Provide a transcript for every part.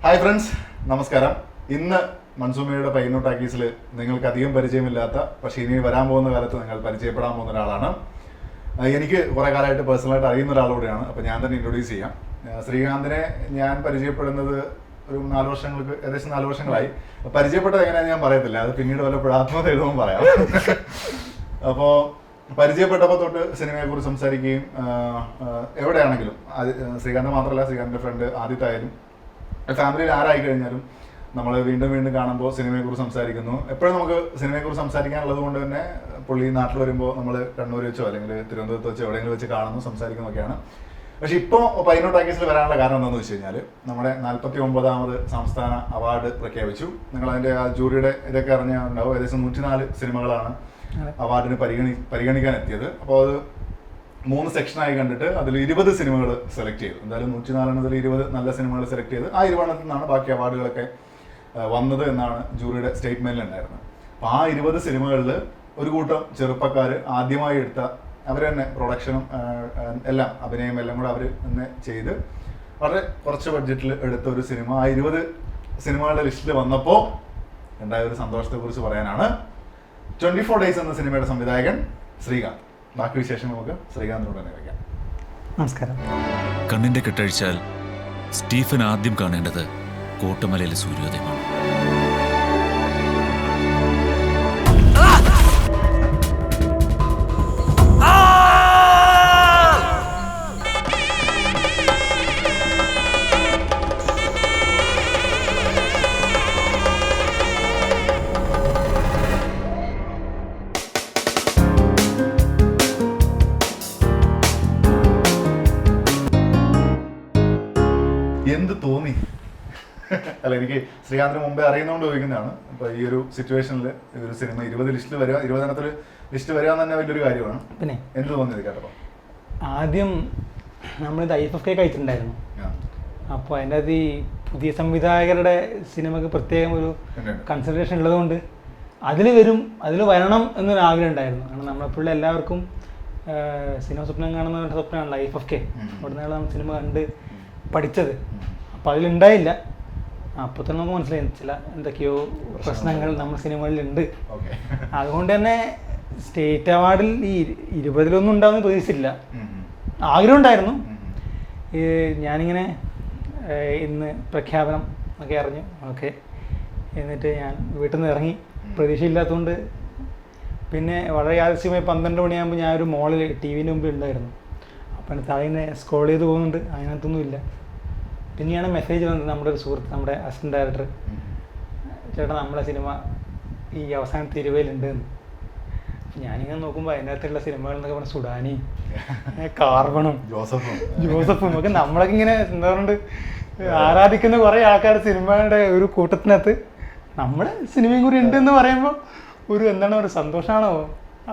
Hi friends, നമസ്കാരം. ഇന്ന് മൺസൂമയുടെ പയ്യന്നൂർ ടാക്കീസിൽ നിങ്ങൾക്ക് അധികം പരിചയമില്ലാത്ത, പക്ഷേ ഇനി വരാൻ പോകുന്ന കാലത്ത് നിങ്ങൾ പരിചയപ്പെടാൻ പോകുന്ന ഒരാളാണ്. എനിക്ക് കുറേ കാലമായിട്ട് പേഴ്സണലായിട്ട് അറിയുന്ന ഒരാളോടെയാണ്. അപ്പോൾ ഞാൻ തന്നെ ഇൻട്രൊഡ്യൂസ് ചെയ്യാം. ശ്രീകാന്തിനെ ഞാൻ പരിചയപ്പെടുന്നത് ഒരു ഏകദേശം 4 വർഷങ്ങളായി. പരിചയപ്പെട്ടത് എങ്ങനെയാണെന്ന് ഞാൻ പറയത്തില്ല, അത് പിന്നീട് വല്ലപ്പോഴും ആത്മഹത്യ എഴുതുമ്പോൾ പറയാം. അപ്പോൾ പരിചയപ്പെട്ടപ്പോൾ തൊട്ട് സിനിമയെക്കുറിച്ച് സംസാരിക്കുകയും എവിടെയാണെങ്കിലും ശ്രീകാന്ത് മാത്രമല്ല, ശ്രീകാന്തിൻ്റെ ഫ്രണ്ട് ആദിത്തായാലും ഫാമിലിയിൽ ആരായി കഴിഞ്ഞാലും നമ്മൾ വീണ്ടും കാണുമ്പോൾ സിനിമയെക്കുറിച്ച് സംസാരിക്കുന്നു. എപ്പോഴും നമുക്ക് സിനിമയെക്കുറിച്ച് സംസാരിക്കാനുള്ളത് കൊണ്ട് തന്നെ പുള്ളി നാട്ടിൽ വരുമ്പോൾ നമ്മൾ കണ്ണൂർ വെച്ചോ അല്ലെങ്കിൽ തിരുവനന്തപുരത്ത് വെച്ചോ എവിടെയെങ്കിലും വെച്ച് കാണുന്നു, സംസാരിക്കുന്നതൊക്കെയാണ്. പക്ഷെ ഇപ്പോൾ പയ്യന്നൂർ ടാക്കീസിൽ വരാനുള്ള കാരണം എന്താണെന്ന് വെച്ച് കഴിഞ്ഞാൽ നമ്മുടെ 49ാമത് സംസ്ഥാന അവാർഡ് പ്രഖ്യാപിച്ചു. നിങ്ങൾ അതിൻ്റെ ആ ജൂറിയുടെ ഇതൊക്കെ അറിഞ്ഞുണ്ടാവും. ഏകദേശം 104 സിനിമകളാണ് അവാർഡിന് പരിഗണിക്കാൻ എത്തിയത്. അപ്പോൾ അത് 3 സെക്ഷനായി കണ്ടിട്ട് അതിൽ 20 സിനിമകൾ സെലക്ട് ചെയ്തു. എന്തായാലും 104 20 നല്ല സിനിമകൾ സെലക്ട് ചെയ്ത് ആ 20 നിന്നാണ് ബാക്കി അവാർഡുകളൊക്കെ വന്നത് എന്നാണ് ജൂറിയുടെ സ്റ്റേറ്റ്മെന്റിൽ ഉണ്ടായിരുന്നത്. അപ്പോൾ ആ 20 സിനിമകളിൽ ഒരു കൂട്ടം ചെറുപ്പക്കാർ ആദ്യമായി എടുത്ത, അവർ തന്നെ പ്രൊഡക്ഷനും എല്ലാം അഭിനയം എല്ലാം കൂടെ അവർ തന്നെ ചെയ്ത് വളരെ കുറച്ച് ബഡ്ജറ്റിൽ എടുത്ത ഒരു സിനിമ ആ 20 സിനിമകളുടെ ലിസ്റ്റിൽ വന്നപ്പോൾ ഉണ്ടായ ഒരു സന്തോഷത്തെക്കുറിച്ച് പറയാനാണ്. 24 ഡേയ്സ് എന്ന സിനിമയുടെ സംവിധായകൻ ശ്രീകാന്ത്. ബാക്കി വിശേഷം നമുക്ക് ശ്രീകാന്തിനോട് തന്നെ വയ്ക്കാം. നമസ്കാരം. കണ്ണിന്റെ കെട്ടഴിച്ചാൽ സ്റ്റീഫൻ ആദ്യം കാണേണ്ടത് കോട്ടമലയിലെ സൂര്യോദയമാണ്. എന്ത് തോന്നി? അല്ല, എനിക്ക് ശ്രീകാന്തിന് മുമ്പേ അറിയുന്നതുകൊണ്ട് ചോദിക്കുന്നതാണ്. അപ്പോൾ ഈ ഒരു സിറ്റുവേഷനിൽ ഒരു സിനിമ 20 ലിസ്റ്റിൽ വരിക, 20 ലിസ്റ്റ് വരിക എന്ന് തന്നെ വലിയൊരു കാര്യമാണ്. പിന്നെ എന്ത് തോന്നിയത് കേട്ടപ്പോൾ? ആദ്യം നമ്മളിത് IFFK കഴിച്ചിട്ടുണ്ടായിരുന്നു. അപ്പോൾ അതിൻ്റെ അത് ഈ പുതിയ സംവിധായകരുടെ സിനിമക്ക് പ്രത്യേകം ഒരു കൺസിഡറേഷൻ ഉള്ളതുകൊണ്ട് അതിൽ വരണം എന്നൊരു ആഗ്രഹം ഉണ്ടായിരുന്നു. കാരണം നമ്മളെപ്പോഴും എല്ലാവർക്കും സിനിമ സ്വപ്നം കാണുന്ന സ്വപ്നമാണല്ലോ IFFK. അവിടെ നിന്നാണ് നമ്മൾ സിനിമ കണ്ട് പഠിച്ചത്. അപ്പോൾ അതിലുണ്ടായില്ല. അപ്പോൾ തന്നെ നമുക്ക് മനസ്സിലായി ചില എന്തൊക്കെയോ പ്രശ്നങ്ങൾ നമ്മുടെ സിനിമകളിലുണ്ട്. അതുകൊണ്ട് തന്നെ സ്റ്റേറ്റ് അവാർഡിൽ ഈ 20 ഉണ്ടാവുമെന്ന് പ്രതീക്ഷിച്ചില്ല. ആഗ്രഹം ഉണ്ടായിരുന്നു. ഞാനിങ്ങനെ ഇന്ന് പ്രഖ്യാപനം ഒക്കെ അറിഞ്ഞു. ഓക്കെ, എന്നിട്ട് ഞാൻ വീട്ടിൽ നിന്ന് ഇറങ്ങി. പ്രതീക്ഷയില്ലാത്തതുകൊണ്ട് പിന്നെ വളരെ യാദൃശ്യമായി 12 മണിയാകുമ്പോൾ ഞാനൊരു മോളിൽ TV മുമ്പിൽ ഉണ്ടായിരുന്നു. അപ്പോൾ താഴെ സ്ക്രോൾ ചെയ്ത് പോകുന്നുണ്ട്, അതിനകത്തൊന്നുമില്ല. പിന്നെയാണ് മെസ്സേജ് വന്നത്. നമ്മുടെ ഒരു സുഹൃത്ത്, നമ്മുടെ അസിസ്റ്റന്റ് ഡയറക്ടർ, ചേട്ടാ നമ്മളെ സിനിമ ഈ അവസാനത്തെ 20 എന്ന്. ഞാനിങ്ങനെ നോക്കുമ്പോൾ അതിനകത്തുള്ള സിനിമകൾ എന്നൊക്കെ പറഞ്ഞാൽ സുഡാനി, കാർബണും ജോസഫും ഒക്കെ നമ്മളൊക്കെ ഇങ്ങനെ എന്താ പറയുക ആരാധിക്കുന്ന കുറേ ആൾക്കാരുടെ സിനിമയുടെ ഒരു കൂട്ടത്തിനകത്ത് നമ്മുടെ സിനിമയും കൂടി ഉണ്ട് എന്ന് പറയുമ്പോൾ ഒരു എന്താണ് ഒരു സന്തോഷമാണോ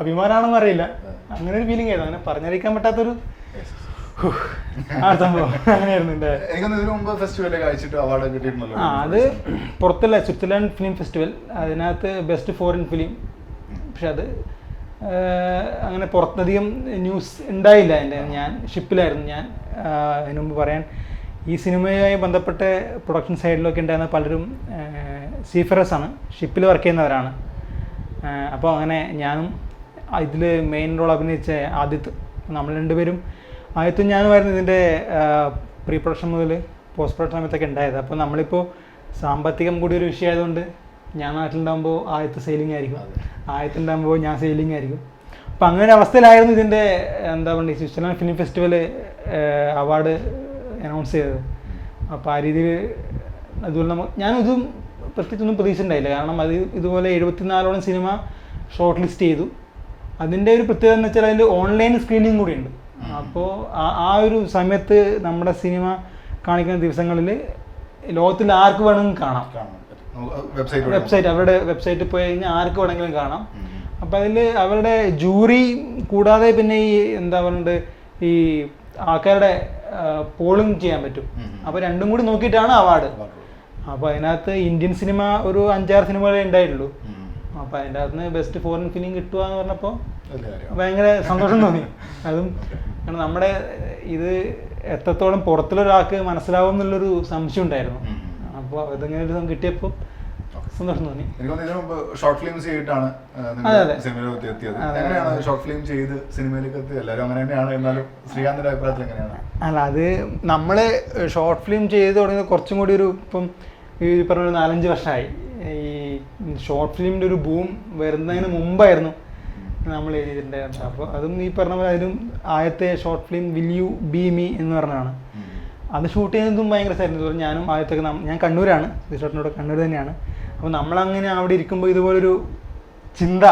അഭിമാനമാണോ അറിയില്ല, അങ്ങനെ ഒരു ഫീലിംഗ് ആയിരുന്നു. അങ്ങനെ പറഞ്ഞറിയിക്കാൻ പറ്റാത്തൊരു അങ്ങനെയായിരുന്നു. അത് പുറത്തല്ല, സ്വിറ്റ്സർലാൻഡ് ഫിലിം ഫെസ്റ്റിവൽ, അതിനകത്ത് ബെസ്റ്റ് ഫോറിൻ ഫിലിം. പക്ഷെ അത് അങ്ങനെ പുറത്തധികം ന്യൂസ് ഉണ്ടായില്ല. ഞാൻ ഷിപ്പിലായിരുന്നു. ഞാൻ അതിനു മുമ്പ് പറയാൻ, ഈ സിനിമയുമായി ബന്ധപ്പെട്ട പ്രൊഡക്ഷൻ സൈഡിലൊക്കെ ഉണ്ടായിരുന്ന പലരും സീഫറസ് ആണ്, ഷിപ്പിൽ വർക്ക് ചെയ്യുന്നവരാണ്. അപ്പോൾ അങ്ങനെ ഞാനും ഇതിൽ മെയിൻ റോൾ അഭിനയിച്ച ആദിത്ത്, നമ്മൾ രണ്ടുപേരും ആദ്യത്തും ഞാനുമായിരുന്നു ഇതിൻ്റെ പ്രീ പ്രൊഡക്ഷൻ മുതൽ പോസ്റ്റ് പ്രൊഡക്ഷൻ സമയത്തൊക്കെ ഉണ്ടായത്. അപ്പോൾ നമ്മളിപ്പോൾ സാമ്പത്തികം കൂടി ഒരു വിഷയമായതുകൊണ്ട് ഞാൻ നാട്ടിലുണ്ടാകുമ്പോൾ ആദ്യത്തെ സെയിലിംഗ് ആയിരിക്കും, ആദ്യത്തുണ്ടാകുമ്പോൾ ഞാൻ സെയിലിംഗ് ആയിരിക്കും. അപ്പോൾ അങ്ങനെ ഒരു അവസ്ഥയിലായിരുന്നു ഇതിൻ്റെ എന്താ പറയുക Switzerland film festival award announce ചെയ്തത്. അപ്പോൾ ആ രീതിയിൽ അതുപോലെ ഞാനിതും പ്രത്യേകിച്ചൊന്നും പ്രതീക്ഷ ഉണ്ടായില്ല. കാരണം അത് ഇതുപോലെ 74ഓളം സിനിമ ഷോർട്ട് ലിസ്റ്റ് ചെയ്തു. അതിൻ്റെ ഒരു പ്രത്യേകത എന്ന് വെച്ചാൽ അതിൽ ഓൺലൈൻ സ്ക്രീനിങ് കൂടിയുണ്ട്. അപ്പോൾ ആ ഒരു സമയത്ത് നമ്മുടെ സിനിമ കാണിക്കുന്ന ദിവസങ്ങളിൽ ലോകത്തിൽ ആർക്ക് വേണമെങ്കിലും കാണാം. അവരുടെ വെബ്സൈറ്റിൽ പോയി കഴിഞ്ഞാൽ ആർക്ക് വേണമെങ്കിലും കാണാം. അപ്പം അതിൽ അവരുടെ ജൂറി കൂടാതെ പിന്നെ ഈ എന്താ പറയുന്നത് ഈ ആൾക്കാരുടെ പോളിംഗ് ചെയ്യാൻ പറ്റും. അപ്പോൾ രണ്ടും കൂടി നോക്കിയിട്ടാണ് അവാർഡ്. അപ്പോൾ അതിനകത്ത് ഇന്ത്യൻ സിനിമ ഒരു 5-6 സിനിമകളേ ഉണ്ടായിട്ടുള്ളൂ. അപ്പോൾ അതിൻ്റെ അകത്ത് ബെസ്റ്റ് ഫോറിൻ ഫിലിം കിട്ടുക എന്ന് പറഞ്ഞപ്പോൾ ഭയങ്കര സന്തോഷം തോന്നി. അതും കാരണം നമ്മുടെ ഇത് എത്രത്തോളം പുറത്തുള്ളൊരാൾക്ക് മനസ്സിലാവും എന്നുള്ളൊരു സംശയം ഉണ്ടായിരുന്നു. അപ്പോൾ അതിങ്ങനെ ഒരു കിട്ടിയപ്പോൾ സന്തോഷം തോന്നി. എനിക്ക് ഇതിനു മുമ്പ് ഷോർട്ട് ഫിലിംസ് ചെയ്തിട്ടാണ് സിനിമയിലേക്ക് എത്തിയത്. എങ്ങനെയാണ് ഷോർട്ട് ഫിലിം ചെയ്ത് സിനിമയിലേക്ക് എത്തിയത്? എല്ലാവരും അങ്ങനെ തന്നെയാണ്, എന്നാലും ശ്രീകാന്തിന്റെ അഭിപ്രായത്തിൽ എങ്ങനെയാണ്? അല്ല, അത് നമ്മൾ ഷോർട്ട് ഫിലിം ചെയ്ത് തുടങ്ങിയത് കുറച്ചും കൂടി ഒരു ഇപ്പം ഈ പറഞ്ഞ 4-5 വർഷമായി. ഈ ഷോർട്ട് ഫിലിമിൻ്റെ ഒരു ബൂം വരുന്നതിന് മുമ്പായിരുന്നു നമ്മൾ എഴുതിയിട്ടുണ്ടായിരുന്നത്. അപ്പോൾ അതും ഈ പറഞ്ഞ പോലെ അതിലും ആദ്യത്തെ short film will you B me എന്ന് പറഞ്ഞതാണ്. അത് ഷൂട്ട് ചെയ്യുന്നതും ഭയങ്കര രസമായിരുന്നു. ഞാനും ആദ്യത്തേക്ക് ഞാൻ കണ്ണൂരാണ്, റിസോർട്ടിനോട് കണ്ണൂർ തന്നെയാണ്. അപ്പോൾ നമ്മളങ്ങനെ അവിടെ ഇരിക്കുമ്പോൾ ഇതുപോലൊരു ചിന്ത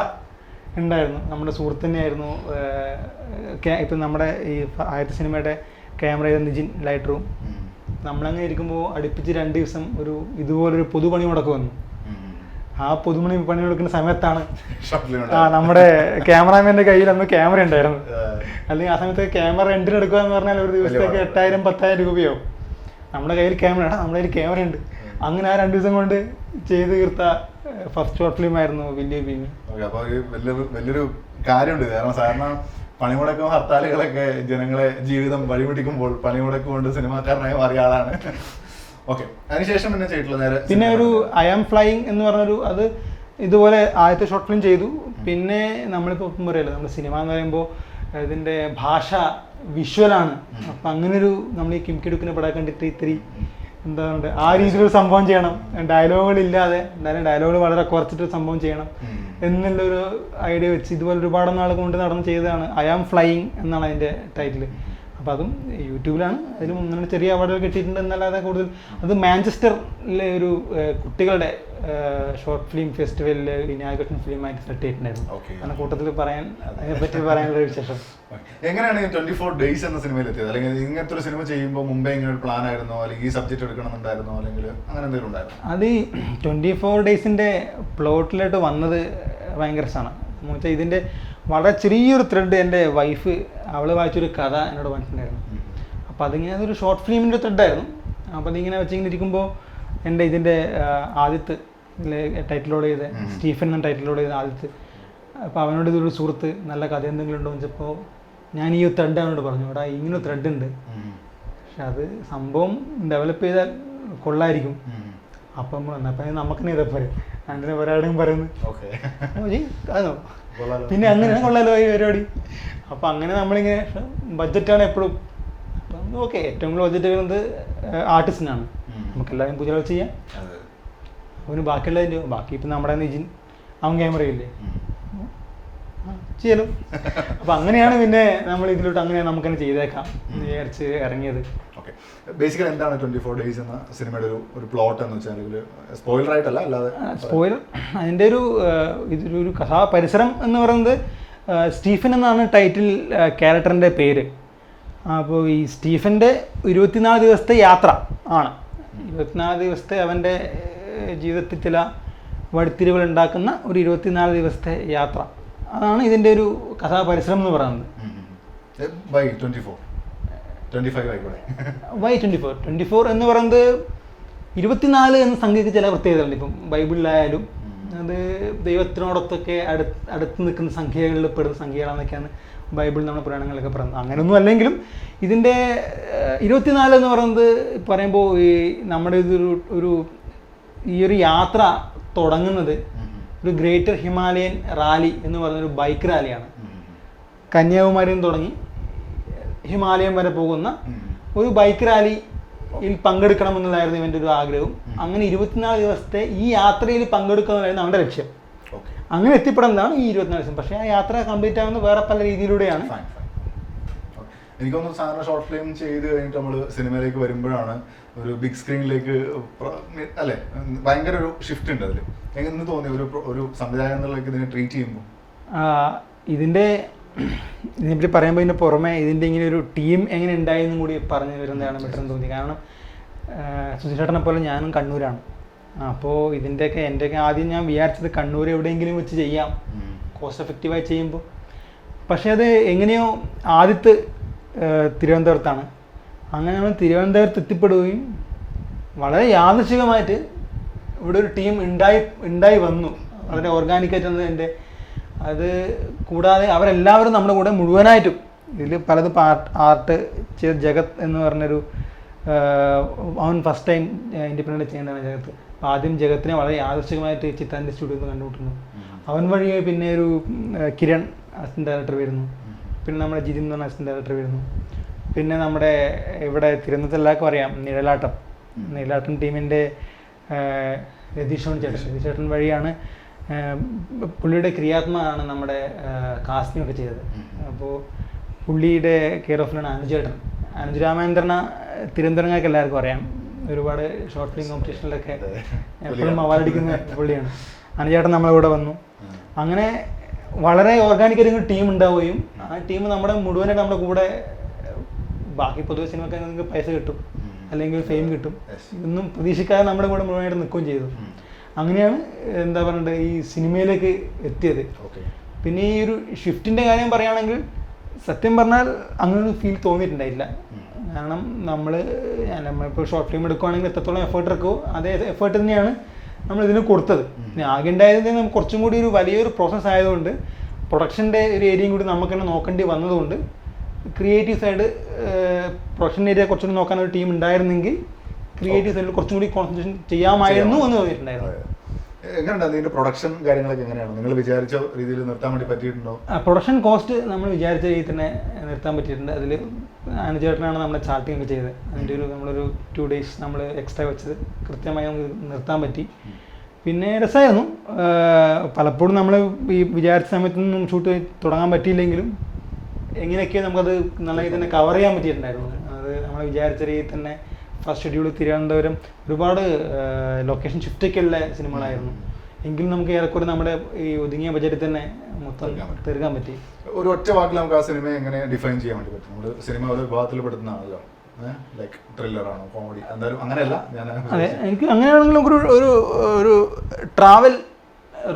ഉണ്ടായിരുന്നു. നമ്മുടെ സുഹൃത്ത് തന്നെയായിരുന്നു ഇപ്പം നമ്മുടെ ഈ ആദ്യത്തെ സിനിമയുടെ ക്യാമറ ചെയ്ത നിജിൻ ലൈറ്റ് റൂം. നമ്മളങ്ങനെ ഇരിക്കുമ്പോൾ അടുപ്പിച്ച് 2 ദിവസം ഒരു ഇതുപോലൊരു പൊതുപണി മുടക്ക് വന്നു. ആ പണി കൊടുക്കുന്ന സമയത്താണ് നമ്മുടെ ക്യാമറാമാൻ്റെ കയ്യിൽ അന്ന് ക്യാമറ ഉണ്ടായിരുന്നു. അല്ലെങ്കിൽ ആ സമയത്ത് ക്യാമറ റെന്റിന് എടുക്കുക എന്ന് പറഞ്ഞാൽ ഒരു ദിവസത്തേക്ക് 8,000-10,000 രൂപയോ. നമ്മുടെ കയ്യിൽ ക്യാമറ ഉണ്ട്. അങ്ങനെ ആ 2 ദിവസം കൊണ്ട് ചെയ്ത് തീർത്ത ഫസ്റ്റ് ഷോർട്ട് ഫിലിം ആയിരുന്നു വിൽ യു ബി മീ. അപ്പോൾ വലിയൊരു കാര്യമുണ്ട്. കാരണം സാധാരണ പണിമുടക്കും ഹർത്താലുകളൊക്കെ ജനങ്ങളെ ജീവിതം വഴിപിടിക്കുമ്പോൾ പണിമുടക്ക് കൊണ്ട് സിനിമാക്കാരനായി മാറിയ ആളാണ്. ഓക്കെ, അതിനുശേഷം പിന്നെ ചെയ്തിട്ടുള്ള നേരെ പിന്നെ ഒരു ഐ ആം ഫ്ലൈയിങ് എന്ന് പറഞ്ഞൊരു അത് ഇതുപോലെ ആദ്യത്തെ ഷോർട്ട് ഫിലിം ചെയ്തു. പിന്നെ നമ്മളിപ്പോൾ പറയല്ലോ, നമ്മൾ സിനിമ എന്ന് പറയുമ്പോൾ ഇതിൻ്റെ ഭാഷ വിഷ്വലാണ്. അപ്പം അങ്ങനൊരു നമ്മൾ ഈ കിംകിടുക്കിനെ പടം കണ്ടിട്ട് ഇത്തിരി എന്താ പറയുക, ആ രീതിയിലൊരു സംഭവം ചെയ്യണം, ഡയലോഗുകളില്ലാതെ, എന്തായാലും ഡയലോഗുകൾ വളരെ കുറച്ചിട്ടൊരു സംഭവം ചെയ്യണം എന്നുള്ളൊരു ഐഡിയ വെച്ച് ഇതുപോലെ ഒരുപാട് നാൾ കൊണ്ട് നടന്ന് ചെയ്തതാണ് ഐ ആം ഫ്ലൈയിങ് എന്നാണ് അതിൻ്റെ ടൈറ്റിൽ. അപ്പോൾ അതും യൂട്യൂബിലാണ്. അതിന് മുന്നേ ചെറിയ അവാർഡുകൾ കിട്ടിയിട്ടുണ്ട് എന്നല്ലാതെ കൂടുതൽ അത് മാഞ്ചസ്റ്ററിലെ ഒരു കുട്ടികളുടെ ഷോർട്ട് ഫിലിം ഫെസ്റ്റിവലിൽ ഇനാഗുറേഷൻ ഫിലിമായിട്ട് സെലക്ട് ചെയ്തിട്ടുണ്ടായിരുന്നു. അങ്ങനെ കൂട്ടത്തിൽ അതിനെപ്പറ്റി പറയാനുള്ള വിശേഷം. എങ്ങനെയാണ് 24 ഡേയ്സ് എന്ന സിനിമയിൽ എത്തിയത്? അല്ലെങ്കിൽ ഇങ്ങനത്തെ ഒരു സിനിമ ചെയ്യുമ്പോൾ മുമ്പേ ഇങ്ങനെ ഒരു പ്ലാൻ ആയിരുന്നോ, അല്ലെങ്കിൽ ഈ സബ്ജക്ട് എടുക്കണമെന്നുണ്ടായിരുന്നോ, അല്ലെങ്കിൽ അങ്ങനെ എന്തെങ്കിലും ഉണ്ടായിരുന്നു? അത് ഈ 24 ഡേയ്സിൻ്റെ പ്ലോട്ടിലോട്ട് വന്നത് ഭയങ്കര രസമാണ്. എന്ന് വെച്ചാൽ ഇതിൻ്റെ വളരെ ചെറിയൊരു ത്രെഡ് എൻ്റെ വൈഫ് അവൾ വായിച്ചൊരു കഥ എന്നോട് പറഞ്ഞിട്ടുണ്ടായിരുന്നു. അപ്പോൾ അതിങ്ങനെ അതൊരു ഷോർട്ട് ഫിലിമിൻ്റെ ത്രെഡായിരുന്നു. അപ്പോൾ അതിങ്ങനെ വെച്ചിങ്ങനെ ഇരിക്കുമ്പോൾ എൻ്റെ ഇതിൻ്റെ ആദ്യത്തെ ടൈറ്റിലോട് ചെയ്ത് സ്റ്റീഫൻ എന്ന ടൈറ്റിലോട് ചെയ്ത് ആദ്യത്തെ. അപ്പോൾ അവനോട് ഇതൊരു സുഹൃത്ത് നല്ല കഥ എന്തെങ്കിലും ഉണ്ടോ എന്ന് വെച്ചപ്പോൾ ഞാൻ ഈ ത്രെഡ് അവനോട് പറഞ്ഞു, എടാ ഇങ്ങനെ ത്രെഡ് ഉണ്ട്, പക്ഷെ അത് സംഭവം ഡെവലപ്പ് ചെയ്താൽ കൊള്ളായിരിക്കും. അപ്പം നമുക്കെന്നെ ഇതേപോലെ അങ്ങനെ ഒരാളും പറയുന്നു അതോ പിന്നെ അങ്ങനെ കൊള്ളാലോ ഈ പരിപാടി. അപ്പം അങ്ങനെ നമ്മളിങ്ങനെ ബഡ്ജറ്റാണ് എപ്പോഴും. അപ്പം ഓക്കെ, ഏറ്റവും കൂടുതൽ ബഡ്ജറ്റ് വരുന്നത് ആർട്ടിസ്റ്റിനാണ്. നമുക്കെല്ലാവരും പൂജകൾ ചെയ്യാം. അവന് ബാക്കിയുള്ളതിൻ്റെ ബാക്കി ഇപ്പം നമ്മുടെ നിജിൻ അവൻ ക്യാമറയില്ലേ ചെയ്യലും. അപ്പം അങ്ങനെയാണ് പിന്നെ നമ്മൾ ഇതിലോട്ട് അങ്ങനെ നമുക്കന്നെ ചെയ്തേക്കാം എന്ന് വിചാരിച്ച് ഇറങ്ങിയത്. ഓക്കെ, ബേസിക്കലി എന്താണ് 24 ഡേയ്സ് എന്ന സിനിമയുടെ ഒരു പ്ലോട്ട് എന്ന് വെച്ചാൽ? സ്പോയിലർ ആയിട്ടല്ല, അല്ലാതെ സ്പോയിലർ. അതിൻ്റെ ഇതൊരു കഥാപരിസരം എന്ന് പറയുന്നത് സ്റ്റീഫൻ എന്നാണ് ടൈറ്റിൽ ക്യാരക്ടറിൻ്റെ പേര്. അപ്പോൾ ഈ സ്റ്റീഫൻ്റെ 24 ദിവസത്തെ യാത്ര ആണ്. 24 ദിവസത്തെ അവൻ്റെ ജീവിതത്തിൽ ചില വഴിത്തിരിവുകൾ ഉണ്ടാക്കുന്ന ഒരു 24 ദിവസത്തെ യാത്ര. അതാണ് ഇതിൻ്റെ ഒരു കഥാപരിസരം എന്ന് പറയുന്നത്. വൈ 24? 25 ആയിക്കോട്ടെ. വൈ 24 എന്ന് പറയുന്നത് 24 എന്ന സംഖ്യക്ക് ചില പ്രത്യേകതകളുണ്ട്. ഇപ്പം ബൈബിളിലായാലും അത് ദൈവത്തിനോടൊത്തൊക്കെ അടുത്ത് നിൽക്കുന്ന സംഖ്യകളിൽ പെടുന്ന സംഖ്യകളാണെന്നൊക്കെയാണ് ബൈബിൾ നമ്മുടെ പുരാണങ്ങളൊക്കെ പറയുന്നത്. അങ്ങനെയൊന്നും അല്ലെങ്കിലും ഇതിൻ്റെ 24 എന്ന് പറയുന്നത് പറയുമ്പോൾ ഈ നമ്മുടെ ഇതൊരു ഈ ഒരു യാത്ര തുടങ്ങുന്നത് ഒരു ഗ്രേറ്റർ ഹിമാലയൻ റാലി എന്ന് പറയുന്നൊരു ബൈക്ക് റാലിയാണ്. കന്യാകുമാരിയിൽ നിന്ന് തുടങ്ങി ഹിമാലയം വരെ പോകുന്ന ഒരു ബൈക്ക് റാലിയിൽ പങ്കെടുക്കണം എന്നുള്ളതായിരുന്നു ഇവൻ്റെ ഒരു ആഗ്രഹം. അങ്ങനെ 24 ദിവസത്തെ ഈ യാത്രയിൽ പങ്കെടുക്കുക എന്നുള്ളതായിരുന്നു അവൻ്റെ ലക്ഷ്യം. അങ്ങനെ എത്തിപ്പെടുന്നതാണ് ഈ 24 ദിവസം. പക്ഷേ ആ യാത്ര കംപ്ലീറ്റ് ആവുന്നത് വേറെ പല രീതിയിലൂടെയാണ്. എനിക്കൊന്ന് സാധാരണ ഷോർട്ട് ഫിലിം ചെയ്ത് കഴിഞ്ഞിട്ട് നമ്മൾ സിനിമയിലേക്ക് വരുമ്പോഴാണ് ഒരു ബിഗ് സ്ക്രീനിലേക്ക് അല്ലേ ഭയങ്കര ഒരു ഷിഫ്റ്റ് ഉണ്ട്. അതിൽ എങ്ങനെ തോന്നി ഒരു സംവിധായകൻ എന്നുള്ളതൊക്കെ ഇതിനെ ട്രീറ്റ് ചെയ്യുമ്പോൾ? ഇതിനെപ്പറ്റി പറയുമ്പോൾ ഇതിന് പുറമെ ഇതിൻ്റെ ഇങ്ങനെ ഒരു ടീം എങ്ങനെ ഉണ്ടായെന്നും കൂടി പറഞ്ഞു വരുന്നതാണ് പെട്ടെന്ന് തോന്നി. കാരണം സുധീഷേട്ടനെ പോലെ ഞാനും കണ്ണൂരാണ്. അപ്പോൾ ഇതിൻ്റെയൊക്കെ എൻ്റെയൊക്കെ ആദ്യം ഞാൻ വിചാരിച്ചത് കണ്ണൂർ എവിടെയെങ്കിലും വെച്ച് ചെയ്യാം, കോസ്റ്റ് എഫക്റ്റീവായി ചെയ്യുമ്പോൾ. പക്ഷേ അത് എങ്ങനെയോ ആദ്യത്തെ തിരുവനന്തപുരത്താണ്. അങ്ങനെ നമ്മൾ തിരുവനന്തപുരത്ത് എത്തിപ്പെടുകയും വളരെ യാദൃശികമായിട്ട് ഇവിടെ ഒരു ടീം ഉണ്ടായി വന്നു. വളരെ ഓർഗാനിക്കായിട്ട് എൻ്റെ അത് കൂടാതെ അവരെല്ലാവരും നമ്മുടെ കൂടെ മുഴുവനായിട്ടും ഇതിൽ പലതും ആർട്ട് ചെയ്ത ജഗത് എന്ന് പറഞ്ഞൊരു അവൻ ഫസ്റ്റ് ടൈം ഇൻഡിപെൻഡൻ്റ് ചെയ്യേണ്ടതാണ് ജഗത്ത്. അപ്പോൾ ആദ്യം ജഗത്തിനെ വളരെ യാദൃശ്ചികമായിട്ട് ചിത്താൻ്റെ സ്റ്റുഡിയോയിൽ നിന്ന് കണ്ടുമുട്ടുന്നു. അവൻ വഴി പിന്നെ ഒരു കിരൺ അസിസ്റ്റൻ്റ് ഡയറക്ടർ വരുന്നു. പിന്നെ നമ്മുടെ ജിതിൻ എന്ന് പറഞ്ഞ അസിസ്റ്റൻ്റ് ഡയറക്ടർ വരുന്നു. പിന്നെ നമ്മുടെ ഇവിടെ തിരുവനന്തപുരത്ത് എല്ലാവർക്കും അറിയാം നിഴലാട്ടം ടീമിൻ്റെ രതീഷ് ചേട്ടൻ വഴിയാണ്. പുള്ളിയുടെ ക്രിയാത്മകമാണ് നമ്മുടെ കാസ്റ്റിംഗ് ഒക്കെ ചെയ്തത്. അപ്പോൾ പുള്ളിയുടെ കെയർ ഓഫിലാണ് അനുജ് രാമേന്ദ്രന തിരുവനന്തപുരങ്ങൾക്ക് എല്ലാവർക്കും അറിയാം. ഒരുപാട് ഷോർട്ട് ഫിലിം കോമ്പറ്റീഷനിലൊക്കെ എപ്പോഴും അവാർഡടിക്കുന്ന പുള്ളിയാണ്. അനുചേട്ടൻ നമ്മളെ കൂടെ വന്നു. അങ്ങനെ വളരെ ഓർഗാനിക്കായിട്ട് ടീം ഉണ്ടാവുകയും ആ ടീം നമ്മുടെ മുഴുവനായിട്ട് നമ്മുടെ കൂടെ, ബാക്കി പൊതുവെ സിനിമക്ക് നിങ്ങൾക്ക് പൈസ കിട്ടും അല്ലെങ്കിൽ ഫെയിം കിട്ടും, ഇതൊന്നും പ്രതീക്ഷിക്കാതെ നമ്മുടെ കൂടെ മുഴുവനായിട്ട് നിൽക്കുകയും ചെയ്തു. അങ്ങനെയാണ് എന്താ പറയണ്ടത് ഈ സിനിമയിലേക്ക് എത്തിയത്. പിന്നെ ഈ ഒരു ഷിഫ്റ്റിൻ്റെ കാര്യം പറയുകയാണെങ്കിൽ സത്യം പറഞ്ഞാൽ അങ്ങനെ ഫീൽ തോന്നിയിട്ടുണ്ടായില്ല. കാരണം നമ്മളിപ്പോൾ ഷോർട്ട് ഫിലിം എടുക്കുകയാണെങ്കിൽ എത്രത്തോളം എഫേർട്ട് എടുക്കുമോ അതേ എഫേർട്ട് തന്നെയാണ് നമ്മൾ ഇതിന് കൊടുത്തത്. പിന്നെ ആകെ ഉണ്ടായത് നമുക്ക് കുറച്ചും കൂടി ഒരു വലിയൊരു പ്രോസസ്സ് ആയതുകൊണ്ട് പ്രൊഡക്ഷൻ്റെ ഒരു ഏരിയയും കൂടി നമുക്ക് തന്നെ നോക്കേണ്ടി വന്നതുകൊണ്ട് ക്രിയേറ്റീവ് സൈഡ് പ്രൊഡക്ഷൻ ഏരിയ കുറച്ചുകൂടി നോക്കാൻ ഒരു ടീം ഉണ്ടായിരുന്നെങ്കിൽ ക്രിയേറ്റീവ് സൈഡിൽ കുറച്ചും കൂടി കോൺസെൻട്രേഷൻ ചെയ്യാമായിരുന്നു എന്ന് തോന്നിയിട്ടുണ്ടായിരുന്നു. എങ്ങനെയുണ്ട് അതിന്റെ പ്രൊഡക്ഷൻ കാര്യങ്ങളൊക്കെ എങ്ങനെയാണ്? നിങ്ങൾ വിചാരിച്ച രീതിയിൽ നിർത്താൻ വേണ്ടി പറ്റിയിട്ടുണ്ടോ? പ്രൊഡക്ഷൻ കോസ്റ്റ് നമ്മൾ വിചാരിച്ച രീതിയിൽ തന്നെ നിർത്താൻ പറ്റിയിട്ടുണ്ട്. അതിൽ അനുചേട്ടനാണ് നമ്മുടെ ചാർട്ടിങ് ഒക്കെ ചെയ്തത്. അതിൻ്റെ നമ്മളൊരു 2 days നമ്മൾ എക്സ്ട്രാ വെച്ചത് കൃത്യമായി നമുക്ക് നിർത്താൻ പറ്റി. പിന്നെ രസമായിരുന്നു. പലപ്പോഴും നമ്മൾ ഈ വിചാരിച്ച സമയത്തൊന്നും ഷൂട്ട് തുടങ്ങാൻ പറ്റിയില്ലെങ്കിലും എങ്ങനെയൊക്കെ നമുക്കത് നന്നായി തന്നെ കവർ ചെയ്യാൻ പറ്റിയിട്ടുണ്ടായിരുന്നു. അത് നമ്മൾ വിചാരിച്ച രീതിയിൽ തന്നെ ഫസ്റ്റ് ഷെഡ്യൂൾ തിരുവനന്തപുരം ഒരുപാട് ലൊക്കേഷൻ ഷിഫ്റ്റൊക്കെ ഉള്ള സിനിമകളായിരുന്നു. എങ്കിലും നമുക്ക് ഏറെക്കുറെ നമ്മുടെ ഈ ഒതുങ്ങിയ ബജറ്റിൽ തന്നെ മൊത്തം തീർക്കാൻ പറ്റി. ഒരു ഒറ്റ വാക്കിൽ നമുക്ക് ആ സിനിമയെ എങ്ങനെ ഡിഫൈൻ ചെയ്യാൻ വേണ്ടി പറ്റും? നമ്മൾ സിനിമ ഒരു വിഭാഗത്തിൽ പെടുന്നതാണല്ലോ, ലൈക്ക് ത്രില്ലറാണോ കോമഡി? എന്തായാലും അങ്ങനെയല്ല. അതെ, എനിക്ക് അങ്ങനെയാണെങ്കിൽ നമുക്കൊരു ഒരു ട്രാവൽ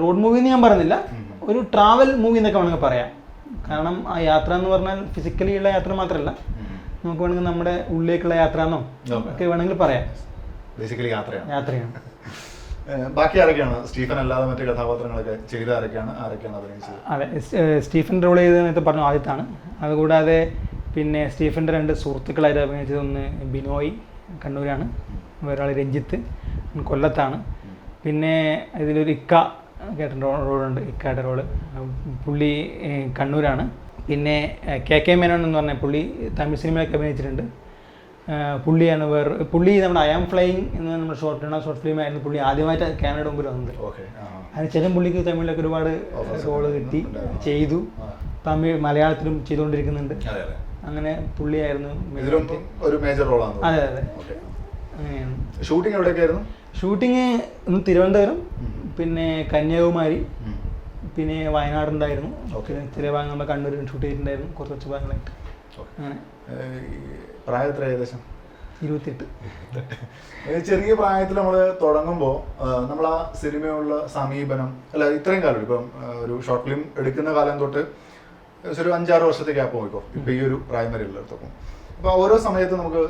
റോഡ് മൂവി എന്ന് ഞാൻ പറയുന്നില്ല, ഒരു ട്രാവൽ മൂവി എന്നൊക്കെ വേണമെങ്കിൽ പറയാം. കാരണം ആ യാത്ര എന്ന് പറഞ്ഞാൽ ഫിസിക്കലി ഉള്ള യാത്ര മാത്രമല്ല, നമുക്ക് വേണമെങ്കിൽ നമ്മുടെ ഉള്ളിലേക്കുള്ള യാത്ര എന്നോ ഒക്കെ വേണമെങ്കിൽ പറയാം. ബേസിക്കലി യാത്രയാണ്. ബാക്കി ആരൊക്കെയാണ്? സ്റ്റീഫൻ അല്ലാതെ മറ്റു കഥാപാത്രങ്ങളൊക്കെ ചെയ്ത ആരൊക്കെയാണ് അഭിനയിച്ചത്? അതെ, സ്റ്റീഫൻ റോൾ ചെയ്തത് നേരത്തെ പറഞ്ഞു ആദ്യത്താണ്. അതുകൂടാതെ പിന്നെ സ്റ്റീഫൻ്റെ 2 സുഹൃത്തുക്കളായിട്ട് അഭിനയിച്ചത് ഒന്ന് ബിനോയ് കണ്ണൂരാണ്, ഒരാൾ രഞ്ജിത്ത് കൊല്ലത്താണ്. പിന്നെ ഇതിലൊരു ഇക്ക കേട്ടിട്ട് റോളുണ്ട്, ഇക്കയുടെ റോള്, പുള്ളി കണ്ണൂരാണ്. പിന്നെ കെ മേനോൻ എന്ന് പറഞ്ഞാൽ പുള്ളി തമിഴ് സിനിമയിലൊക്കെ അഭിനയിച്ചിട്ടുണ്ട്. പുള്ളി നമ്മുടെ ഐ ആം ഫ്ലൈയിങ് എന്ന് നമ്മുടെ ഷോർട്ട് ഫിലിം ആയിരുന്നു പുള്ളി ആദ്യമായിട്ട് ക്യാമറയുടെ മുമ്പിൽ വന്നത്. അതിനുശേഷം പുള്ളിക്ക് തമിഴിലൊക്കെ ഒരുപാട് റോള് കിട്ടി, ചെയ്തു. മലയാളത്തിലും ചെയ്തുകൊണ്ടിരിക്കുന്നുണ്ട്. അങ്ങനെ പുള്ളിയായിരുന്നു ഒരു മേജർ റോളാണ്. അതെ, അങ്ങനെയാണ്. ഷൂട്ടിംഗ് എവിടെയൊക്കെയായിരുന്നു? ഷൂട്ടിങ് ഒന്ന് തിരുവനന്തപുരം, പിന്നെ കന്യാകുമാരി, പിന്നെ വയനാടുണ്ടായിരുന്നു. ചില ഭാഗങ്ങൾ നമ്മൾ കണ്ണൂർ ഷൂട്ട് ചെയ്തിട്ടുണ്ടായിരുന്നു, കുറച്ച് ഭാഗങ്ങളായിട്ട്. അങ്ങനെ പ്രായത്തിൽ ഏകദേശം 28. ചെറിയ പ്രായത്തിൽ നമ്മൾ തുടങ്ങുമ്പോൾ നമ്മൾ ആ സിനിമയുള്ള സമീപനം അല്ല, ഇത്രയും കാലം ഇപ്പം ഒരു ഷോർട്ട് ഫിലിം എടുക്കുന്ന കാലം തൊട്ട് ഒരു 5-6 വർഷത്തെ ഗ്യാപ്പ് നോക്കോ ഇപ്പം ഈ ഒരു പ്രായം വരെ ഉള്ളിടത്തോളം. അപ്പോൾ ഓരോ സമയത്ത് നമുക്ക്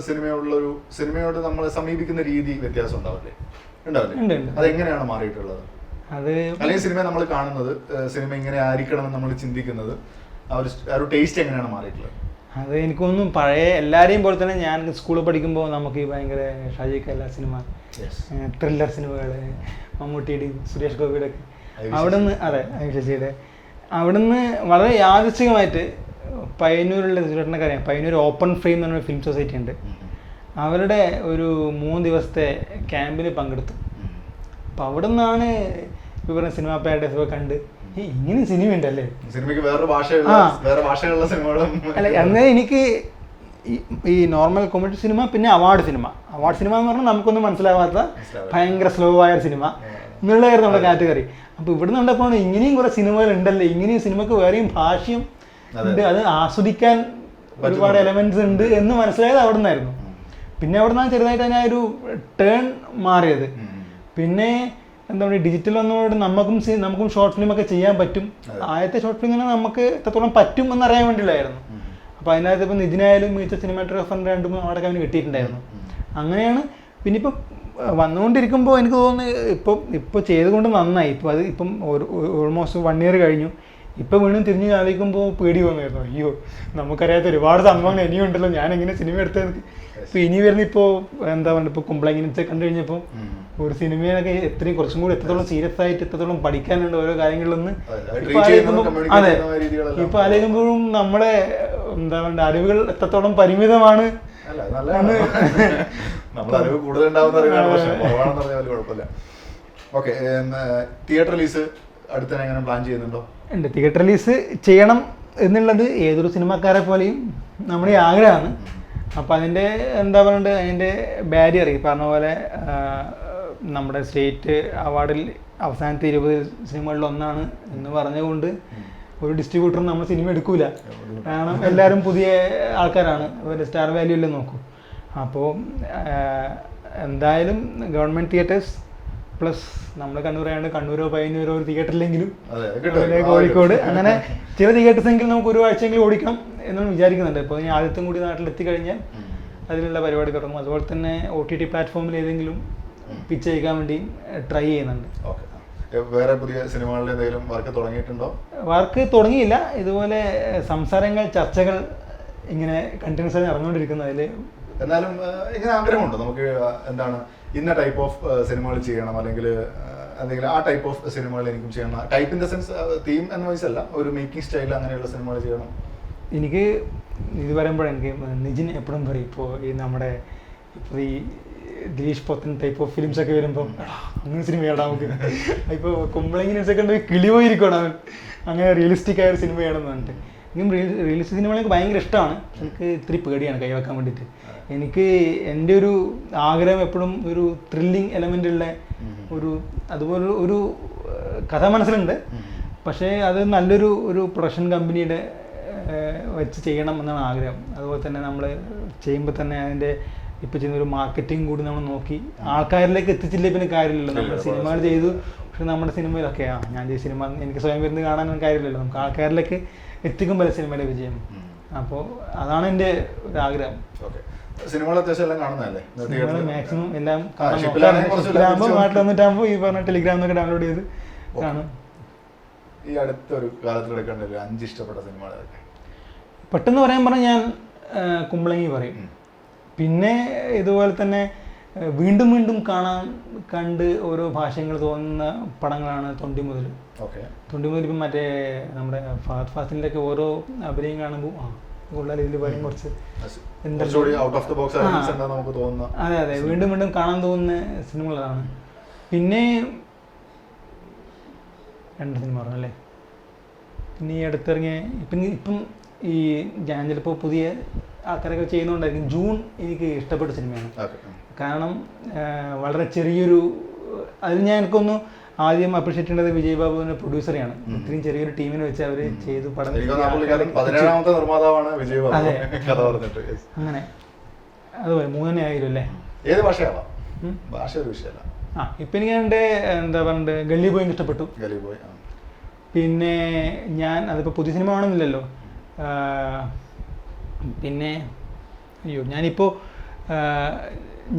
സിനിമയോട് നമ്മൾ സമീപിക്കുന്ന രീതി വ്യത്യാസം ഉണ്ടാവില്ലേ? അതെങ്ങനെയാണ് മാറിയിട്ടുള്ളത്? അത് അല്ലെങ്കിൽ സിനിമ നമ്മൾ കാണുന്നത്, സിനിമ ഇങ്ങനെ ആയിരിക്കണമെന്ന് നമ്മൾ ചിന്തിക്കുന്നത്, ആ ഒരു ടേസ്റ്റ് എങ്ങനെയാണ് മാറിയിട്ടുള്ളത്? അത് എനിക്കൊന്നും പഴയ എല്ലാവരെയും പോലെ തന്നെ ഞാൻ സ്കൂളിൽ പഠിക്കുമ്പോൾ നമുക്ക് ഈ ഭയങ്കര ഷാജി കൈലാ സിനിമ, ത്രില്ലർ സിനിമകൾ, മമ്മൂട്ടിയുടെയും സുരേഷ് ഗോപിയുടെ ഒക്കെ അവിടുന്ന്, അതെ ശശിയുടെ അവിടുന്ന് വളരെ യാദൃച്ഛികമായിട്ട് പയ്യന്നൂരുള്ള സുരേഷിനൊക്കെ അറിയാം, പയ്യന്നൂർ ഓപ്പൺ ഫ്രെയിം എന്ന് പറഞ്ഞൊരു ഫിലിം സൊസൈറ്റി ഉണ്ട്. അവരുടെ ഒരു 3 ദിവസത്തെ ക്യാമ്പിന് പങ്കെടുത്തു. അപ്പോൾ അവിടെ നിന്നാണ് ഇപ്പോൾ പറഞ്ഞ സിനിമ പാരഡൈസ് കണ്ട് ഇങ്ങനെ സിനിമ ഉണ്ടല്ലേ, സിനിമയ്ക്ക് വേറെ ഭാഷയുള്ള സിനിമകളും അല്ല. അങ്ങനെ എനിക്ക് ഈ നോർമൽ കോമഡി സിനിമ, പിന്നെ അവാർഡ് സിനിമ എന്ന് പറഞ്ഞാൽ നമുക്കൊന്നും മനസ്സിലാവാത്ത ഭയങ്കര സ്ലോ ആയ സിനിമ എന്നുള്ളതായിരുന്നു നമ്മുടെ കാറ്റഗറി. അപ്പോൾ ഇവിടെ കണ്ടപ്പോൾ ഇങ്ങനെയും കുറേ സിനിമകൾ ഉണ്ടല്ലേ, ഇങ്ങനെയും സിനിമക്ക് വേറെയും ഭാഷയും ഉണ്ട്, അത് ആസ്വദിക്കാൻ ഒരുപാട് എലമെന്റ്സ് ഉണ്ട് എന്ന് മനസ്സിലായത് അവിടെ നിന്നായിരുന്നു. പിന്നെ അവിടെ നിന്നാണ് ചെറുതായിട്ട് തന്നെ ഒരു ടേൺ മാറിയത്. പിന്നെ എന്താ പറയുക, ഡിജിറ്റൽ വന്നതോട് നമുക്കും ഷോർട്ട് ഫിലിമൊക്കെ ചെയ്യാൻ പറ്റും. ആദ്യത്തെ ഷോർട്ട് ഫിലിം നമുക്ക് എത്രത്തോളം പറ്റും എന്നറിയാൻ വേണ്ടിയില്ലായിരുന്നു. അപ്പോൾ അതിനകത്ത് ഇപ്പം ഇതിനായാലും മികച്ച സിനിമാറ്റോഗ്രാഫറിൻ്റെ 2-3 അവാർഡൊക്കെ അവന് കിട്ടിയിട്ടുണ്ടായിരുന്നു. അങ്ങനെയാണ്. പിന്നെ ഇപ്പം വന്നുകൊണ്ടിരിക്കുമ്പോൾ എനിക്ക് തോന്നുന്നു ഇപ്പോൾ ചെയ്തുകൊണ്ട് നന്നായി. ഇപ്പം ഓൾമോസ്റ്റ് 1 year കഴിഞ്ഞു. ഇപ്പം വീണ്ടും തിരിഞ്ഞ് ആലോചിക്കുമ്പോൾ പേടി വന്നായിരുന്നു, അയ്യോ നമുക്കറിയാത്ത ഒരുപാട് സംഭവങ്ങൾ ഇനിയും ഉണ്ടല്ലോ, ഞാൻ എങ്ങനെ സിനിമ എടുത്തത്. ഇപ്പൊ ഇനി വരുന്ന ഇപ്പോ എന്താ പറയുക ഇപ്പൊ കുംബ്ലങ്ങിനൊക്കെ കണ്ടു കഴിഞ്ഞപ്പോ ഒരു സിനിമയൊക്കെ എത്രയും കുറച്ചും കൂടി എത്രത്തോളം സീരിയസ് ആയിട്ട് എത്രത്തോളം പഠിക്കാനുണ്ട് ഓരോ കാര്യങ്ങളിലൊന്ന് അതെ ഇപ്പൊ ആലോചിക്കുമ്പോഴും നമ്മളെ എന്താ പറയുക അറിവുകൾ എത്രത്തോളം പരിമിതമാണ്. നമ്മൾ അറിവ് കൂടുതലുണ്ടാവുന്ന കുഴപ്പമില്ല. ഓക്കെ, തിയേറ്റർ റിലീസ് അടുത്തന്നെ എങ്ങനെ പ്ലാൻ ചെയ്യുന്നുണ്ടോ? ഉണ്ട്, തിയേറ്റർ റിലീസ് ചെയ്യണം എന്നുള്ളത് ഏതൊരു സിനിമക്കാരെ പോലെയും നമ്മുടെ ആഗ്രഹമാണ്. അപ്പോൾ അതിൻ്റെ എന്താ പറയുക അതിൻ്റെ ബാരിയർ ഈ പറഞ്ഞ പോലെ നമ്മുടെ സ്റ്റേറ്റ് അവാർഡിൽ അവസാനത്തെ 20 സിനിമകളിൽ ഒന്നാണ് എന്ന് പറഞ്ഞുകൊണ്ട് ഒരു ഡിസ്ട്രിബ്യൂട്ടറും നമ്മൾ സിനിമ എടുക്കൂല. കാരണം എല്ലാവരും പുതിയ ആൾക്കാരാണ്, ഒരു സ്റ്റാർ വാല്യൂ എല്ലാം നോക്കും. അപ്പോൾ എന്തായാലും ഗവൺമെൻറ് തിയേറ്റേഴ്സ് പ്ലസ് നമ്മൾ കണ്ണൂരാണ്, കണ്ണൂരോ പയ്യന്നൂരോ ഒരു തിയേറ്ററിലെങ്കിലും കോഴിക്കോട് അങ്ങനെ ചില തിയേറ്റേഴ്സ് എങ്കിലും നമുക്ക് ഒരു ആഴ്ചയെങ്കിലും ഓടിക്കണം എന്നാണ് വിചാരിക്കുന്നുണ്ട്. ഇപ്പോൾ ഞാൻ ആദ്യത്തും കൂടി നാട്ടിലെത്തിക്കഴിഞ്ഞാൽ അതിനുള്ള പരിപാടി തുടങ്ങും. അതുപോലെ തന്നെ OTT പ്ലാറ്റ്ഫോമിൽ ഏതെങ്കിലും പിച്ച് ചെയ്യിക്കാൻ വേണ്ടി ട്രൈ ചെയ്യുന്നുണ്ട്. വേറെ പുതിയ സിനിമകളുടെ എന്തെങ്കിലും വർക്ക് തുടങ്ങിയിട്ടുണ്ടോ? വർക്ക് തുടങ്ങിയില്ല, ഇതുപോലെ സംസാരങ്ങൾ ചർച്ചകൾ ഇങ്ങനെ കണ്ടിന്യൂസ് ആയി നടന്നുകൊണ്ടിരിക്കുന്നു. അതിൽ എന്നാലും ഇങ്ങനെ ആഗ്രഹമുണ്ടോ നമുക്ക് എന്താണ് ഇന്ന ടൈപ്പ് ഓഫ് സിനിമകൾ ചെയ്യണം, അല്ലെങ്കിൽ എന്തെങ്കിലും ആ ടൈപ്പ് ഓഫ് സിനിമകൾ എനിക്കും ചെയ്യണം? Type in the sense theme എന്ന വയസ്സല്ല, ഒരു മേക്കിംഗ് സ്റ്റൈൽ അങ്ങനെയുള്ള സിനിമകൾ ചെയ്യണം. എനിക്ക് ഇത് പറയുമ്പോഴെനിക്ക് നിജിൻ എപ്പോഴും പറയും, ഇപ്പോൾ ഈ നമ്മുടെ ഇപ്പോൾ ഈ Dileesh Pothan type of films ഒക്കെ വരുമ്പോൾ അങ്ങനെ സിനിമ ചെയ്യണം നമുക്ക്. ഇപ്പോൾ കുമ്പളങ്ങിനൊക്കെ ഉണ്ട് കിളി പോയിരിക്കണം അവൻ, അങ്ങനെ റിയലിസ്റ്റിക് ആയ ഒരു സിനിമ ചെയ്യണമെന്ന് പറഞ്ഞിട്ട്. എനിക്കും റിയലിസ്റ്റിക് സിനിമകൾ എനിക്ക് ഭയങ്കര ഇഷ്ടമാണ്. എനിക്ക് ഇത്തിരി പേടിയാണ് കൈവെക്കാൻ വേണ്ടിയിട്ട്. എനിക്ക് എൻ്റെ ഒരു ആഗ്രഹം എപ്പോഴും ഒരു ത്രില്ലിങ് എലമെൻ്റ് ഉള്ള ഒരു അതുപോലെ ഒരു കഥ മനസ്സിലുണ്ട്. പക്ഷേ അത് നല്ലൊരു പ്രൊഡക്ഷൻ കമ്പനിയുടെ വെച്ച് ചെയ്യണം എന്നാണ് ആഗ്രഹം. അതുപോലെ തന്നെ നമ്മൾ ചെയ്യുമ്പോൾ തന്നെ അതിൻ്റെ ഇപ്പോൾ ചെയ്യുന്നൊരു മാർക്കറ്റിംഗ് കൂടി നമ്മൾ നോക്കി ആൾക്കാരിലേക്ക് എത്തിച്ചില്ലേ പിന്നെ കാര്യമില്ലല്ലോ. നമ്മൾ സിനിമകൾ ചെയ്തു, പക്ഷെ നമ്മുടെ സിനിമയിലൊക്കെ ഞാൻ ചെയ്ത സിനിമ എനിക്ക് സ്വയം വരുന്നത് കാണാനൊന്നും കാര്യമില്ലല്ലോ. നമുക്ക് ആൾക്കാരിലേക്ക് എത്തിക്കുമ്പോൾ സിനിമയുടെ വിജയം. അപ്പോൾ അതാണ് എൻ്റെ ഒരു ആഗ്രഹം. സിനിമകൾ അത്യാവശ്യം എല്ലാം കാണുന്നതല്ലേ? മാക്സിമം എല്ലാം നാട്ടിൽ വന്നിട്ടാകുമ്പോൾ ഈ പറഞ്ഞ ടെലിഗ്രാമിലൊക്കെ ഡൗൺലോഡ് ചെയ്ത് കാണും. ഈ അടുത്തൊരു കാലത്തിലൂടെ കണ്ടൊരു 5 ഇഷ്ടപ്പെട്ട സിനിമകളൊക്കെ പെട്ടെന്ന് പറയാൻ പറഞ്ഞാൽ ഞാൻ കുമ്പളങ്ങി പറയും. പിന്നെ ഇതുപോലെ തന്നെ വീണ്ടും വീണ്ടും കണ്ട് ഓരോ ഭാഷകൾ തോന്നുന്ന പടങ്ങളാണ് തൊണ്ടി മുതൽ. ഇപ്പം മറ്റേ നമ്മുടെ ഫഹദ് ഫാസിലിൻ്റെ ഒക്കെ ഓരോ അഭിനയം കാണുമ്പോൾ കൂടുതൽ ഇതിൽ വരും കുറച്ച് അതെ അതെ വീണ്ടും വീണ്ടും കാണാൻ തോന്നുന്ന സിനിമകളാണ്. പിന്നെ 2 സിനിമ പറഞ്ഞല്ലേ. പിന്നെ ഈ അടുത്തിറങ്ങിയ ഇപ്പം ഈ ഞാൻ ചിലപ്പോൾ പുതിയ ആൾക്കാരൊക്കെ ചെയ്യുന്നതുകൊണ്ടായിരിക്കും ജൂൺ എനിക്ക് ഇഷ്ടപ്പെട്ട സിനിമയാണ്. കാരണം വളരെ ചെറിയൊരു അതിൽ ഞാൻ എനിക്കൊന്ന് ആദ്യം അപ്രീഷിയേറ്റ് ചെയ്യേണ്ടത് വിജയ് ബാബുവിൻ്റെ പ്രൊഡ്യൂസറെയാണ്. ഇത്രയും ചെറിയൊരു ടീമിനെ വെച്ച് അവർ ചെയ്തു പടം. അങ്ങനെ അതുപോലെ 3 ആയിരം അല്ലേ? ഏത് ഭാഷയാവാം, ഭാഷ ഒരു വിഷയമല്ല. ഇപ്പം എനിക്ക് എൻ്റെ എന്താ പറയുക ഗല്ലി ബോയ് ഇഷ്ടപ്പെട്ടു. പിന്നെ ഞാൻ അതിപ്പോൾ പുതിയ സിനിമ ആണെന്നില്ലല്ലോ. പിന്നെ ഞാനിപ്പോൾ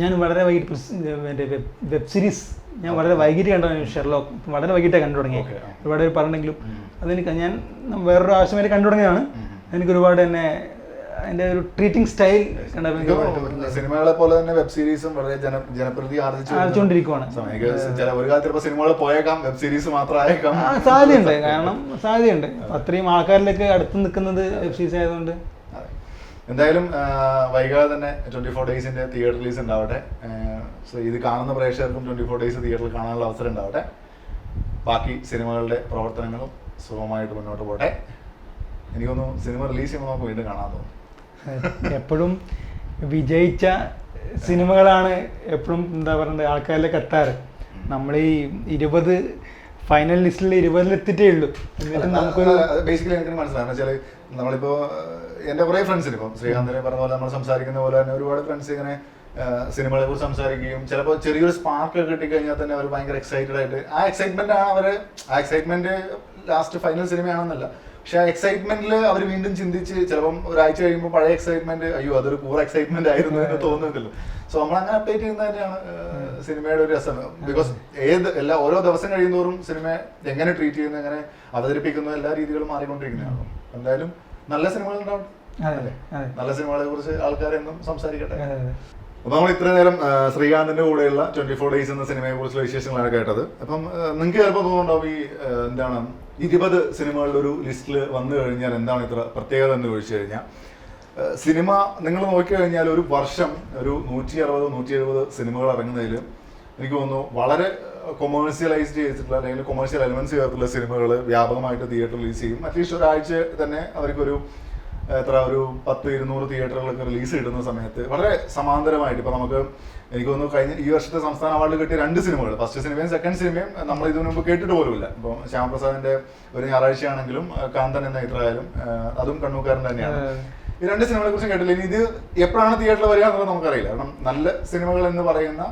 ഞാൻ വളരെ വൈകിട്ട് എൻ്റെ വെബ് സീരീസ് ഞാൻ വളരെ വൈകിട്ട് കണ്ടു. ഷെർലോക്ക് വളരെ വൈകിട്ടാണ് കണ്ടു തുടങ്ങിയത്. ഒരുപാട് പേര് പറഞ്ഞെങ്കിലും അതെനിക്ക് ഞാൻ വേറൊരു ആവശ്യമായിട്ട് കണ്ടു തുടങ്ങിയതാണ്. എനിക്ക് ഒരുപാട് തന്നെ അതിൻ്റെ ഒരു ട്രീറ്റിംഗ് സ്റ്റൈൽ സിനിമകളെ പോലെ തന്നെ വെബ് സീരീസും വളരെ ജനപ്രീതി ആർജിച്ചുകൊണ്ടിരിക്കുകയാണ്. ഒരു കാലത്ത് സിനിമകൾ പോയേക്കാം, വെബ് സീരീസ് മാത്രമായേക്കാം. സാധ്യതയുണ്ട്, കാരണം സാധ്യതയുണ്ട്. അത്രയും ആൾക്കാരിലേക്ക് അടുത്ത് നിൽക്കുന്നത് വെബ് സീരീസ് ആയതുകൊണ്ട്. എന്തായാലും വൈകാതെ തന്നെ 24 ഡേയ്സിന്റെ തിയേറ്റർ റിലീസ് ഉണ്ടാവട്ടെ. സോ ഇത് കാണുന്ന പ്രേക്ഷകർക്കും 24 ഡേയ്സ് തിയേറ്ററിൽ കാണാനുള്ള അവസരം ഉണ്ടാവട്ടെ. ബാക്കി സിനിമകളുടെ പ്രവർത്തനങ്ങളും സുഗമമായിട്ട് മുന്നോട്ട് പോട്ടെ. എനിക്കൊന്നും സിനിമ റിലീസ് ചെയ്യുമ്പോൾ നമുക്ക് വീണ്ടും കാണാൻ തോന്നും. എപ്പോഴും വിജയിച്ച സിനിമകളാണ് എപ്പോഴും എന്താ പറയുക ആൾക്കാരിലേക്ക് എത്താറ്. നമ്മൾ ഈ 20 ഫൈനൽ ലിസ്റ്റിൽ 20 എത്തിയിട്ടേ ഉള്ളൂ. എന്നിട്ട് നമുക്കൊരു ബേസിക്കലി എനിക്ക് മനസ്സിലാകുന്ന വെച്ചാൽ നമ്മളിപ്പോ എൻ്റെ കുറേ ഫ്രണ്ട്സിന് ഇപ്പം ശ്രീകാന്തിനെ പറഞ്ഞ പോലെ നമ്മൾ സംസാരിക്കുന്ന പോലെ തന്നെ ഒരുപാട് ഫ്രണ്ട്സ് ഇങ്ങനെ സിനിമകളെ കുറിച്ച് സംസാരിക്കുകയും ചിലപ്പോൾ ചെറിയൊരു സ്പാർക്ക് കിട്ടിക്കഴിഞ്ഞാൽ തന്നെ അവർ ഭയങ്കര എക്സൈറ്റഡ് ആയിട്ട് ആ എക്സൈറ്റ്മെന്റ് ആണ് അവർ ആ എക്സൈറ്റ്മെന്റ് ലാസ്റ്റ് ഫൈനൽ സിനിമയാണെന്നല്ല, പക്ഷെ ആ എക്സൈറ്റ്മെന്റിൽ അവർ വീണ്ടും ചിന്തിച്ച് ചിലപ്പം ഒരാഴ്ച കഴിയുമ്പോൾ പഴയ എക്സൈറ്റ്മെന്റ് അയ്യോ അതൊരു പൂർ എക്സൈറ്റ്മെന്റ് ആയിരുന്നു എന്ന് തോന്നുന്നില്ലല്ലോ. സോ നമ്മൾ അങ്ങനെ അപ്ഡേറ്റ് ചെയ്യുന്നത് തന്നെയാണ് സിനിമയുടെ ഒരു രസം. ബിക്കോസ് ഓരോ ദിവസം കഴിയുന്നതോറും സിനിമ എങ്ങനെ ട്രീറ്റ് ചെയ്യുന്നു, എങ്ങനെ അവതരിപ്പിക്കുന്നു, എല്ലാ രീതികളും മാറിക്കൊണ്ടിരിക്കുന്നതാണ്. എന്തായാലും നല്ല സിനിമകൾ ഉണ്ടാവും. അതെ അതെ നല്ല സിനിമകളെ കുറിച്ച് ആൾക്കാരെന്നും സംസാരിക്കട്ടെ. അതെ അതെ. അപ്പൊ നമ്മൾ ഇത്ര നേരം ശ്രീകാന്തിന്റെ കൂടെയുള്ള 24 Days എന്ന സിനിമയെ കുറിച്ചുള്ള വിശേഷങ്ങളാണ് കേട്ടത്. അപ്പം നിങ്ങൾക്ക് ചിലപ്പോൾ തോന്നുന്നുണ്ടാവും ഈ എന്താണ് 20 സിനിമകളുടെ ഒരു ലിസ്റ്റിൽ വന്നു കഴിഞ്ഞാൽ എന്താണ് ഇത്ര പ്രത്യേകത എന്ന് ചോദിച്ചു കഴിഞ്ഞാൽ, സിനിമ നിങ്ങൾ നോക്കിക്കഴിഞ്ഞാൽ ഒരു വർഷം ഒരു 160-170 സിനിമകൾ ഇറങ്ങുന്നതിൽ എനിക്ക് തോന്നുന്നു വളരെ കൊമേഴ്സ്യലൈസ്ഡ് ചെയ്തിട്ടുള്ള അല്ലെങ്കിൽ കൊമേഴ്സ്യൽ എലമെന്റ്സ് ചേർത്തുള്ള സിനിമകൾ വ്യാപകമായിട്ട് തിയേറ്റർ റിലീസ് ചെയ്യും. അറ്റ്ലീസ്റ്റ് ഒരാഴ്ച തന്നെ അവർക്കൊരു എത്ര ഒരു 100-200 തിയേറ്ററുകളൊക്കെ റിലീസ് കിട്ടുന്ന സമയത്ത് വളരെ സമാന്തരമായിട്ട് ഇപ്പൊ നമുക്ക് എനിക്ക് തോന്നുന്നു കഴിഞ്ഞ ഈ വർഷത്തെ സംസ്ഥാന അവാർഡ് കിട്ടിയ 2 സിനിമകൾ, ഫസ്റ്റ് സിനിമയും സെക്കൻഡ് സിനിമയും നമ്മൾ ഇതിനു മുമ്പ് കേട്ടിട്ട് പോലുമില്ല. ഇപ്പം ശ്യാമപ്രസാദിന്റെ ഒരു ഞായറാഴ്ചയാണെങ്കിലും കാന്തൻ എന്ന ഇത്രയായാലും അതും കണ്ണൂക്കാരൻ തന്നെയാണ്. ഈ 2 സിനിമകളെ കുറിച്ച് കേട്ടില്ല. ഇനി ഇത് എപ്പോഴാണ് തിയേറ്ററിൽ വരിക എന്നുള്ളത് നമുക്കറിയില്ല. കാരണം നല്ല സിനിമകൾ എന്ന് പറയുന്ന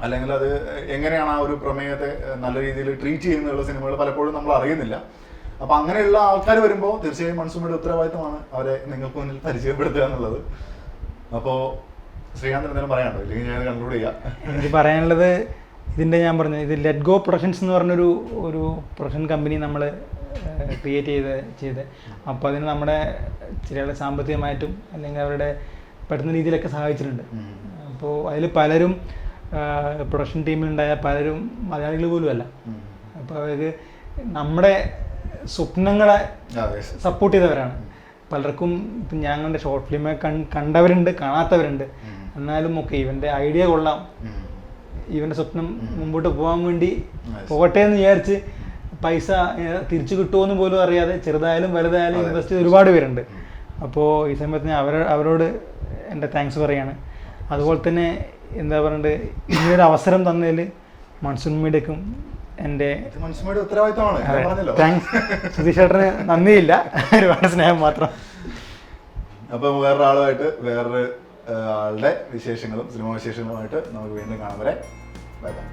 അല്ലെങ്കിൽ അത് എങ്ങനെയാണ് ആ ഒരു പ്രമേയത്തെ നല്ല രീതിയിൽ ട്രീറ്റ് ചെയ്യുന്നുള്ള സിനിമകൾ പലപ്പോഴും നമ്മൾ അറിയുന്നില്ല. അപ്പൊ അങ്ങനെയുള്ള ആൾക്കാർ വരുമ്പോൾ തീർച്ചയായും മൺസൂമയുടെ ഉത്തരവാദിത്തമാണ് അവരെ നിങ്ങൾക്ക് മുന്നിൽ പരിചയപ്പെടുത്തുക എന്നുള്ളത്. അപ്പോൾ ശ്രീകാന്ത് എന്തെങ്കിലും പറയാനുണ്ടോ? ഇല്ലെങ്കിൽ ഞാൻ കൺക്ലൂഡ് ചെയ്യാം. എനിക്ക് പറയാനുള്ളത് ഇതിൻ്റെ ഞാൻ പറഞ്ഞു ഇത് ലെറ്റ് ഗോ പ്രൊഡക്ഷൻസ് എന്ന് പറഞ്ഞൊരു പ്രൊഡക്ഷൻ കമ്പനി നമ്മൾ ക്രിയേറ്റ് ചെയ്ത് അപ്പോൾ അതിന് നമ്മുടെ ചില സാമ്പത്തികമായിട്ടും അല്ലെങ്കിൽ അവരുടെ പെടുന്ന രീതിയിലൊക്കെ സഹായിച്ചിട്ടുണ്ട്. അപ്പോൾ അതിൽ പലരും പ്രൊഡക്ഷൻ ടീമിലുണ്ടായ പലരും മലയാളികൾ പോലുമല്ല. അപ്പോൾ അവർക്ക് നമ്മുടെ സ്വപ്നങ്ങളെ സപ്പോർട്ട് ചെയ്തവരാണ്. പലർക്കും ഇപ്പം ഞാൻ കണ്ട ഷോർട്ട് ഫിലിമെ കണ്ടവരുണ്ട്, കാണാത്തവരുണ്ട്. എന്നാലും ഒക്കെ ഇവൻ്റെ ഐഡിയ കൊള്ളാം, ഇവൻ്റെ സ്വപ്നം മുമ്പോട്ട് പോകാൻ വേണ്ടി പോകട്ടെ എന്ന് വിചാരിച്ച് പൈസ തിരിച്ചു കിട്ടുമോയെന്ന് പോലും അറിയാതെ ചെറുതായാലും വലുതായാലും ഇൻവെസ്റ്റ് ചെയ്ത് ഒരുപാട് പേരുണ്ട്. അപ്പോൾ ഈ സമയത്ത് ഞാൻ അവരോട് എൻ്റെ താങ്ക്സ് പറയാണ്. അതുപോലെ തന്നെ എന്താ പറയണ്ടത്, ഇങ്ങനൊരു അവസരം തന്നതിൽ മൺസൂൺ മീഡിയക്കും എൻ്റെ ഉത്തരവാദിത്തമാണ്. താങ്ക്സ്. സുധീഷ് ചേട്ടന് നന്ദിയില്ല, ഒരുപാട് സ്നേഹം മാത്രം. അപ്പം വേറൊരാളുമായിട്ട് വേറൊരു ആളുടെ വിശേഷങ്ങളും സിനിമാ വിശേഷങ്ങളുമായിട്ട് നമുക്ക് വീണ്ടും കാണാൻ വരെ ബൈ ബൈ.